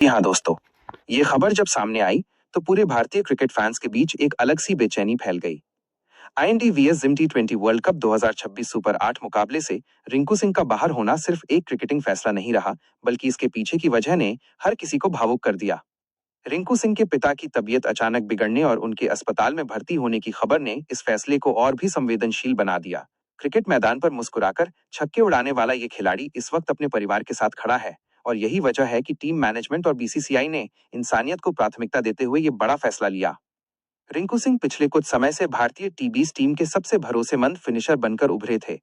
जी हाँ दोस्तों, ये खबर जब सामने आई तो पूरे भारतीय क्रिकेट फैंस के बीच एक अलग सी बेचैनी फैल गई। आईएनडी वीएस जिम टी20 वर्ल्ड कप 2026 सुपर 8 मुकाबले से रिंकू सिंह का बाहर होना सिर्फ एक क्रिकेटिंग फैसला नहीं रहा, बल्कि इसके पीछे की वजह ने हर किसी को भावुक कर दिया। रिंकू सिंह के पिता की तबीयत अचानक बिगड़ने और उनके अस्पताल में भर्ती होने की खबर ने इस फैसले को और भी संवेदनशील बना दिया। क्रिकेट मैदान पर मुस्कुराकर छक्के उड़ाने वाला ये खिलाड़ी इस वक्त अपने परिवार के साथ खड़ा है, और यही वजह है कि टीम मैनेजमेंट और बीसीसीआई ने इंसानियत को प्राथमिकता देते हुए ये बड़ा फैसला लिया। रिंकू सिंह पिछले कुछ समय से भारतीय टी20 टीम के सबसे भरोसेमंद फिनिशर बनकर उभरे थे।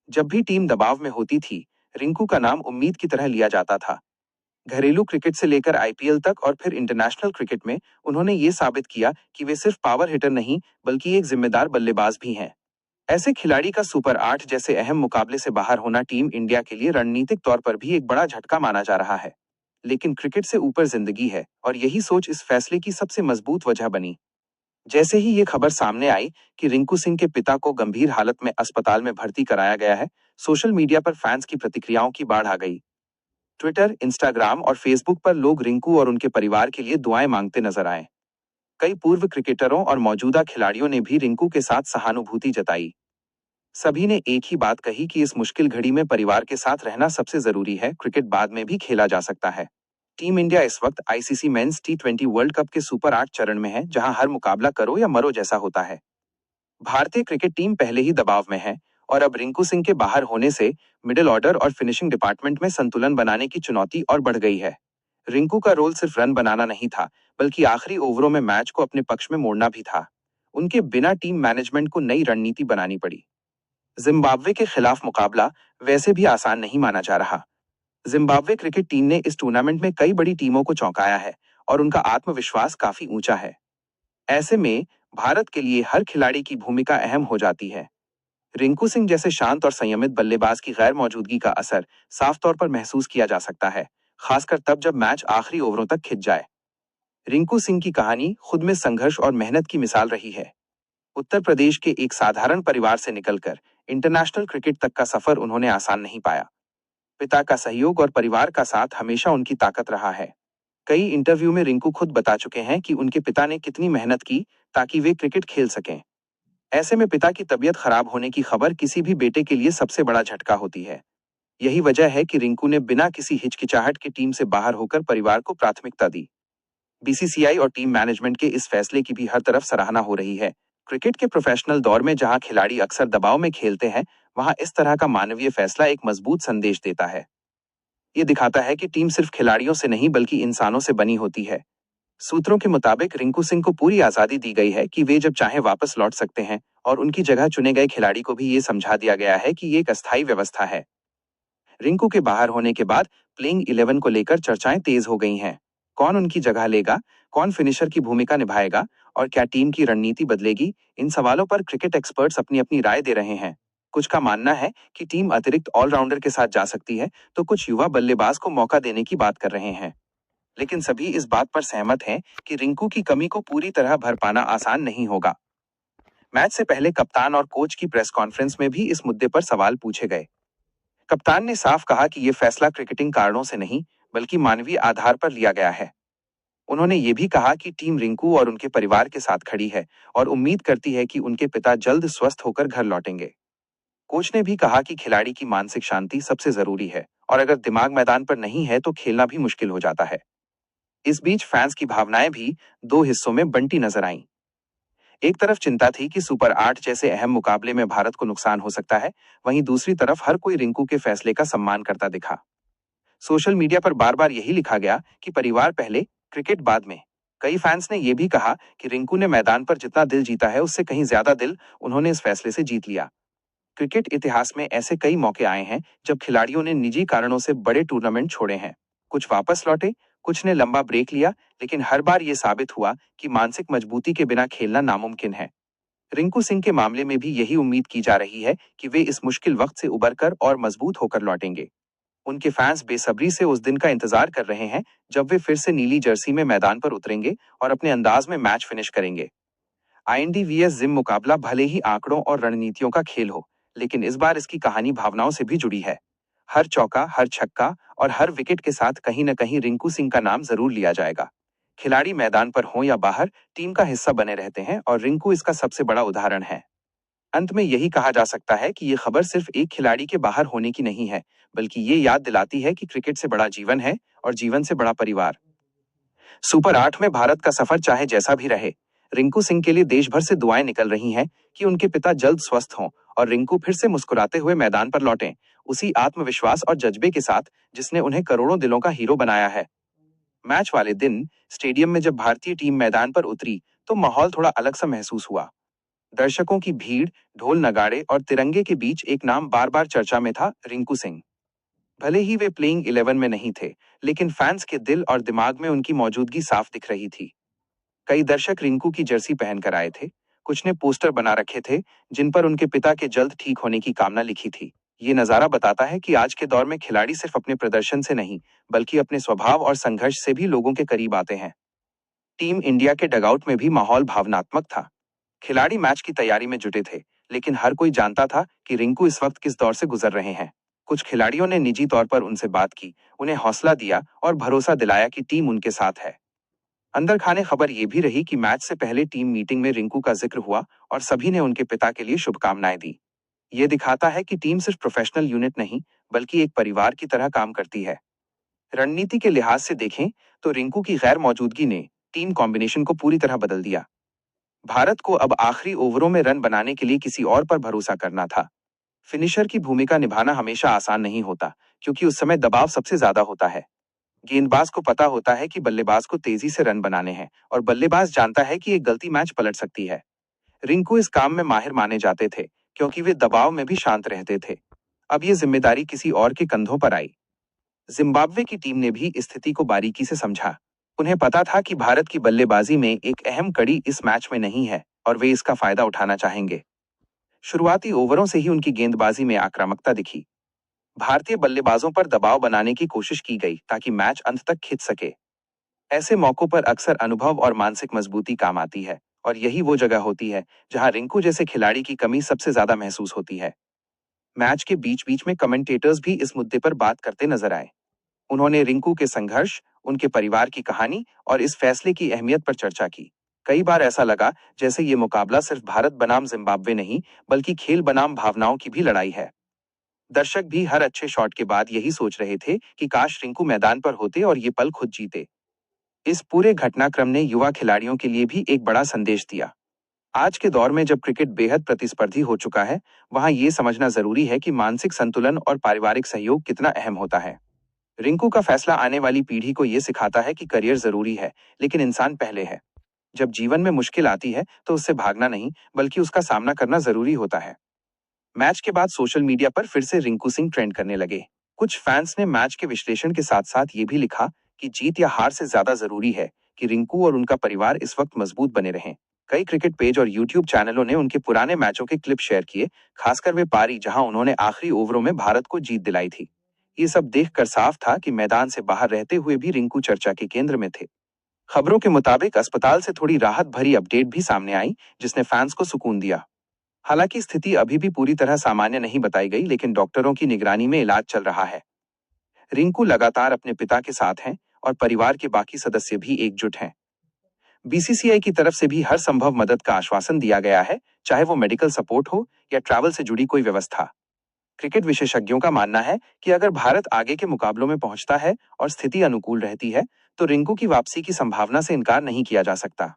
जब भी टीम दबाव में होती थी, रिंकू का नाम उम्मीद की तरह लिया जाता था। घरेलू क्रिकेट से लेकर आईपीएल तक और फिर इंटरनेशनल क्रिकेट में उन्होंने ये साबित किया कि वे सिर्फ पावर हिटर नहीं, बल्कि एक जिम्मेदार बल्लेबाज भी हैं। ऐसे खिलाड़ी का सुपर 8 जैसे अहम मुकाबले से बाहर होना टीम इंडिया के लिए रणनीतिक तौर पर भी एक बड़ा झटका माना जा रहा है। लेकिन क्रिकेट से ऊपर जिंदगी है, और यही सोच इस फैसले की सबसे मजबूत वजह बनी। जैसे ही ये खबर सामने आई कि रिंकू सिंह के पिता को गंभीर हालत में अस्पताल में भर्ती कराया गया है, सोशल मीडिया पर फैंस की प्रतिक्रियाओं की बाढ़ आ गई। ट्विटर, इंस्टाग्राम और फेसबुक पर लोग रिंकू और उनके परिवार के लिए दुआएं मांगते नजर आए। कई पूर्व क्रिकेटरों और मौजूदा खिलाड़ियों ने भी रिंकू के साथ सहानुभूति जताई। सभी ने एक ही बात कही कि इस मुश्किल घड़ी में परिवार के साथ रहना सबसे जरूरी है। क्रिकेट बाद में भी खेला जा सकता है। टीम इंडिया इस वक्त आईसीसी मेंस टी20 वर्ल्ड कप के सुपर 8 चरण में है, जहां हर मुकाबला करो या मरो जैसा होता है। भारतीय क्रिकेट टीम पहले ही दबाव में है, और अब रिंकू सिंह के बाहर होने से मिडिल ऑर्डर और फिनिशिंग डिपार्टमेंट में संतुलन बनाने की चुनौती और बढ़ गई है। रिंकू का रोल सिर्फ रन बनाना नहीं था, बल्कि आखिरी ओवरों में मैच को अपने पक्ष में मोड़ना भी था। उनके बिना टीम मैनेजमेंट को नई रणनीति बनानी पड़ी। जिम्बाब्वे के खिलाफ मुकाबला वैसे भी आसान नहीं माना जा रहा। जिम्बाब्वे क्रिकेट टीम ने इस टूर्नामेंट में कई बड़ी टीमों को चौंकाया है, और उनका आत्मविश्वास काफी ऊंचा है। ऐसे में भारत के लिए हर खिलाड़ी की भूमिका अहम हो जाती है। रिंकू सिंह जैसे शांत और संयमित बल्लेबाज की गैर मौजूदगी का असर साफ तौर पर महसूस किया जा सकता है, खासकर तब जब मैच आखिरी ओवरों तक खिंच जाए। रिंकू सिंह की कहानी खुद में संघर्ष और मेहनत की मिसाल रही है। उत्तर प्रदेश के एक साधारण परिवार से निकलकर इंटरनेशनल क्रिकेट तक का सफर उन्होंने आसान नहीं पाया। पिता का सहयोग और परिवार का साथ हमेशा उनकी ताकत रहा है। कई इंटरव्यू में रिंकू खुद बता चुके हैं कि उनके पिता ने कितनी मेहनत की ताकि वे क्रिकेट खेल सकें। ऐसे में पिता की तबीयत खराब होने की खबर किसी भी बेटे के लिए सबसे बड़ा झटका होती है। यही वजह है कि रिंकू ने बिना किसी हिचकिचाहट के टीम से बाहर होकर परिवार को प्राथमिकता दी। बीसीसीआई और टीम मैनेजमेंट के इस फैसले की भी हर तरफ सराहना हो रही है। क्रिकेट के प्रोफेशनल दौर में जहां खिलाड़ी अक्सर दबाव में खेलते हैं, वहां इस तरह का मानवीय फैसला एक मजबूत संदेश देता है। ये दिखाता है कि टीम सिर्फ खिलाड़ियों से नहीं, बल्कि इंसानों से बनी होती है। सूत्रों के मुताबिक रिंकू सिंह को पूरी आजादी दी गई है कि वे जब चाहें वापस लौट सकते हैं, और उनकी जगह चुने गए खिलाड़ी को भी ये समझा दिया गया है कि ये एक अस्थायी व्यवस्था है। रिंकू के बाहर होने के बाद प्लेइंग 11 को लेकर चर्चाएं तेज हो गई हैं। कौन उनकी जगह लेगा, कौन फिनिशर की भूमिका निभाएगा, और क्या टीम की रणनीति बदलेगी, इन सवालों पर क्रिकेट एक्सपर्ट्स अपनी अपनी राय दे रहे हैं। कुछ का मानना है कि टीम अतिरिक्त ऑलराउंडर के साथ जा सकती है, तो कुछ युवा बल्लेबाज को मौका देने की बात कर रहे हैं। लेकिन सभी इस बात पर सहमत हैं कि रिंकू की कमी को पूरी तरह भर पाना आसान नहीं होगा। मैच से पहले कप्तान और कोच की प्रेस कॉन्फ्रेंस में भी इस मुद्दे पर सवाल पूछे गए। कप्तान ने साफ कहा कि यह फैसला क्रिकेटिंग कारणों से नहीं, बल्कि मानवीय आधार पर लिया गया है। उन्होंने ये भी कहा कि टीम रिंकू और उनके परिवार के साथ खड़ी है, और उम्मीद करती है कि उनके पिता जल्द स्वस्थ होकर घर लौटेंगे। कोच ने भी कहा कि खिलाड़ी की मानसिक शांति सबसे जरूरी है, और अगर दिमाग मैदान पर नहीं है तो खेलना भी मुश्किल हो जाता है। इस बीच फैंस की भावनाएं भी दो हिस्सों में बंटी नजर आईं। एक तरफ चिंता थी कि सुपर 8 जैसे अहम मुकाबले में भारत को नुकसान हो सकता है, वहीं दूसरी तरफ हर कोई रिंकू के फैसले का सम्मान करता दिखा। सोशल मीडिया पर बार बार यही लिखा गया कि परिवार पहले, क्रिकेट बाद में। कई फैंस ने यह भी कहा कि रिंकू ने मैदान पर जितना दिल जीता है, उससे कहीं ज्यादा दिल उन्होंने इस फैसले से जीत लिया। क्रिकेट इतिहास में ऐसे कई मौके आए हैं जब खिलाड़ियों ने निजी कारणों से बड़े टूर्नामेंट छोड़े हैं। कुछ वापस लौटे, कुछ ने लंबा ब्रेक लिया, लेकिन हर बार यह साबित हुआ कि मानसिक मजबूती के बिना खेलना नामुमकिन है। रिंकू सिंह के मामले में भी यही उम्मीद की जा रही है कि वे इस मुश्किल वक्त से उबरकर और मजबूत होकर लौटेंगे। उनके फैंस बेसब्री से उस दिन का इंतजार कर रहे हैं जब वे फिर से नीली जर्सी में मैदान पर उतरेंगे और अपने अंदाज में मैच फिनिश करेंगे। आईएनडी वीएस जिम मुकाबला भले ही आंकड़ों और रणनीतियों का खेल हो, लेकिन इस बार इसकी कहानी भावनाओं से भी जुड़ी है। हर चौका, हर छक्का और हर विकेट के साथ कहीं न कहीं रिंकू सिंह का नाम जरूर लिया जाएगा। खिलाड़ी मैदान पर हों या बाहर, टीम का हिस्सा बने रहते हैं और रिंकू इसका सबसे बड़ा उदाहरण है। अंत में यही कहा जा सकता है कि ये खबर सिर्फ एक खिलाड़ी के बाहर होने की नहीं है, बल्कि ये याद दिलाती है कि क्रिकेट से बड़ा जीवन है और जीवन से बड़ा परिवार। सुपर 8 में भारत का सफर चाहे जैसा भी रहे, रिंकू सिंह के लिए देश भर से दुआएं निकल रही हैं कि उनके पिता जल्द स्वस्थ हों और रिंकू फिर से मुस्कुराते हुए मैदान पर लौटें, उसी आत्मविश्वास और जज्बे के साथ जिसने उन्हें करोड़ों दिलों का हीरो बनाया है। मैच वाले दिन स्टेडियम में जब भारतीय टीम मैदान पर उतरी, तो माहौल थोड़ा अलग सा महसूस हुआ। दर्शकों की भीड़, ढोल नगाड़े और तिरंगे के बीच एक नाम बार बार चर्चा में था, रिंकू सिंह। भले ही वे प्लेइंग 11 में नहीं थे, लेकिन फैंस के दिल और दिमाग में उनकी मौजूदगी साफ दिख रही थी। कई दर्शक रिंकू की जर्सी पहनकर आए थे, कुछ ने पोस्टर बना रखे थे जिन पर उनके पिता के जल्द ठीक होने की कामना लिखी थी। ये नजारा बताता है कि आज के दौर में खिलाड़ी सिर्फ अपने प्रदर्शन से नहीं, बल्कि अपने स्वभाव और संघर्ष से भी लोगों के करीब आते हैं। टीम इंडिया के डगआउट में भी माहौल भावनात्मक था। खिलाड़ी मैच की तैयारी में जुटे थे, लेकिन हर कोई जानता था कि रिंकू इस वक्त किस दौर से गुजर रहे हैं। कुछ खिलाड़ियों ने निजी तौर पर उनसे बात की, उन्हें हौसला दिया और भरोसा दिलाया कि टीम उनके साथ है। अंदर खाने खबर ये भी रही कि मैच से पहले टीम मीटिंग में रिंकू का जिक्र हुआ और सभी ने उनके पिता के लिए शुभकामनाएं दी। ये दिखाता है कि टीम सिर्फ प्रोफेशनल यूनिट नहीं, बल्कि एक परिवार की तरह काम करती है। रणनीति के लिहाज से देखें तो रिंकू की गैर मौजूदगी ने टीम कॉम्बिनेशन को पूरी तरह बदल दिया। भारत को अब आखिरी ओवरों में रन बनाने के लिए किसी और पर भरोसा करना था। फिनिशर की भूमिका निभाना हमेशा आसान नहीं होता, क्योंकि उस समय दबाव सबसे ज्यादा होता है। गेंदबाज को पता होता है कि बल्लेबाज को तेजी से रन बनाने हैं और बल्लेबाज जानता है कि एक गलती मैच पलट सकती है। रिंकू इस काम में माहिर माने जाते थे, क्योंकि वे दबाव में भी शांत रहते थे। अब ये जिम्मेदारी किसी और के कंधों पर आई। जिम्बाब्वे की टीम ने भी स्थिति को बारीकी से समझा। उन्हें पता था कि भारत की बल्लेबाजी में एक अहम कड़ी इस मैच में नहीं है और वे इसका फायदा उठाना चाहेंगे। शुरुआती ओवरों से ही उनकी गेंदबाजी में आक्रामकता दिखी। भारतीय बल्लेबाजों पर दबाव बनाने की कोशिश की गई ताकि मैच अंत तक खिंच सके। ऐसे मौकों पर अक्सर अनुभव और मानसिक मजबूती काम आती है, और यही वो जगह होती है जहां रिंकू जैसे खिलाड़ी की कमी सबसे ज्यादा महसूस होती है। मैच के बीच बीच में कमेंटेटर्स भी इस मुद्दे पर बात करते नजर आए। उन्होंने रिंकू के संघर्ष, उनके परिवार की कहानी और इस फैसले की अहमियत पर चर्चा की। कई बार ऐसा लगा जैसे ये मुकाबला सिर्फ भारत बनाम जिम्बाब्वे नहीं, बल्कि खेल बनाम भावनाओं की भी लड़ाई है। दर्शक भी हर अच्छे शॉट के बाद यही सोच रहे थे कि काश रिंकू मैदान पर होते और ये पल खुद जीते। इस पूरे घटनाक्रम ने युवा खिलाड़ियों के लिए भी एक बड़ा संदेश दिया। आज के दौर में जब क्रिकेट बेहद प्रतिस्पर्धी हो चुका है, वहां ये समझना जरूरी है कि मानसिक संतुलन और पारिवारिक सहयोग कितना अहम होता है। रिंकू का फैसला आने वाली पीढ़ी को यह सिखाता है कि करियर जरूरी है, लेकिन इंसान पहले है। जब जीवन में मुश्किल आती है तो उससे भागना नहीं, बल्कि उसका सामना करना जरूरी होता है। मैच के बाद सोशल मीडिया पर फिर से रिंकू सिंह ट्रेंड करने लगे। कुछ फैंस ने मैच के विश्लेषण के साथ साथ ये भी लिखा कि जीत या हार से ज्यादा जरूरी है कि रिंकू और उनका परिवार इस वक्त मजबूत बने रहें। कई क्रिकेट पेज और यूट्यूब चैनलों ने उनके पुराने मैचों के क्लिप शेयर किए, खासकर वे पारी जहां उन्होंने आखिरी ओवरों में भारत को जीत दिलाई थी। ये सब देखकर साफ था कि मैदान से बाहर रहते हुए भी रिंकू चर्चा के केंद्र में थे। खबरों के मुताबिक अस्पताल से थोड़ी राहत भरी अपडेट भी सामने आई, जिसने फैंस को सुकून दिया। हालांकि स्थिति अभी भी पूरी तरह सामान्य नहीं बताई गई, लेकिन डॉक्टरों की निगरानी में इलाज चल रहा है। रिंकू लगातार अपने पिता के साथ हैं और परिवार के बाकी सदस्य भी एकजुट हैं। बीसीसीआई की तरफ से भी हर संभव मदद का आश्वासन दिया गया है, चाहे वो मेडिकल सपोर्ट हो या ट्रैवल से जुड़ी कोई व्यवस्था। क्रिकेट विशेषज्ञों का मानना है कि अगर भारत आगे के मुकाबलों में पहुंचता है और स्थिति अनुकूल रहती है, तो रिंकू की वापसी की संभावना से इनकार नहीं किया जा सकता।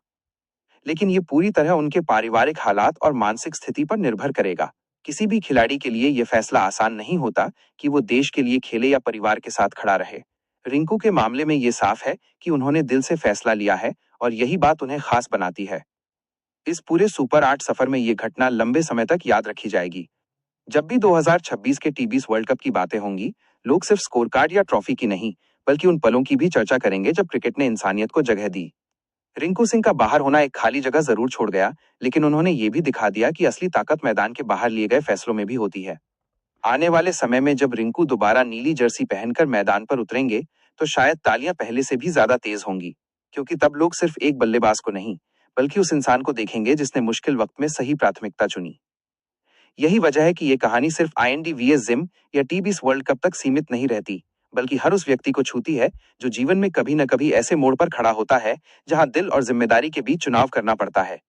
लेकिन ये पूरी तरह उनके पारिवारिक हालात और मानसिक स्थिति पर निर्भर करेगा। किसी भी खिलाड़ी के लिए यह फैसला आसान नहीं होता कि वो देश के लिए खेले या परिवार के साथ खड़ा रहे। रिंकू के मामले में ये साफ है कि उन्होंने दिल से फैसला लिया है और यही बात उन्हें खास बनाती है। इस पूरे सुपर 8 सफर में ये घटना लंबे समय तक याद रखी जाएगी। जब भी 2026 के टी20 वर्ल्ड कप की बातें होंगी, लोग सिर्फ स्कोर कार्ड या ट्रॉफी की नहीं, बल्कि उन पलों की भी चर्चा करेंगे जब क्रिकेट ने इंसानियत को जगह दी। रिंकू सिंह का बाहर होना एक खाली जगह जरूर छोड़ गया, लेकिन उन्होंने ये भी दिखा दिया कि असली ताकत मैदान के बाहर लिए गए फैसलों में भी होती है। आने वाले समय में जब रिंकू दोबारा नीली जर्सी पहनकर मैदान पर उतरेंगे, तो शायद तालियां पहले से भी ज्यादा तेज होंगी, क्योंकि तब लोग सिर्फ एक बल्लेबाज को नहीं, बल्कि उस इंसान को देखेंगे जिसने मुश्किल वक्त में सही प्राथमिकता चुनी। यही वजह है कि ये कहानी सिर्फ आईएनडी वीएस जिम या टी20 वर्ल्ड कप तक सीमित नहीं रहती, बल्कि हर उस व्यक्ति को छूती है जो जीवन में कभी न कभी ऐसे मोड़ पर खड़ा होता है जहां दिल और जिम्मेदारी के बीच चुनाव करना पड़ता है।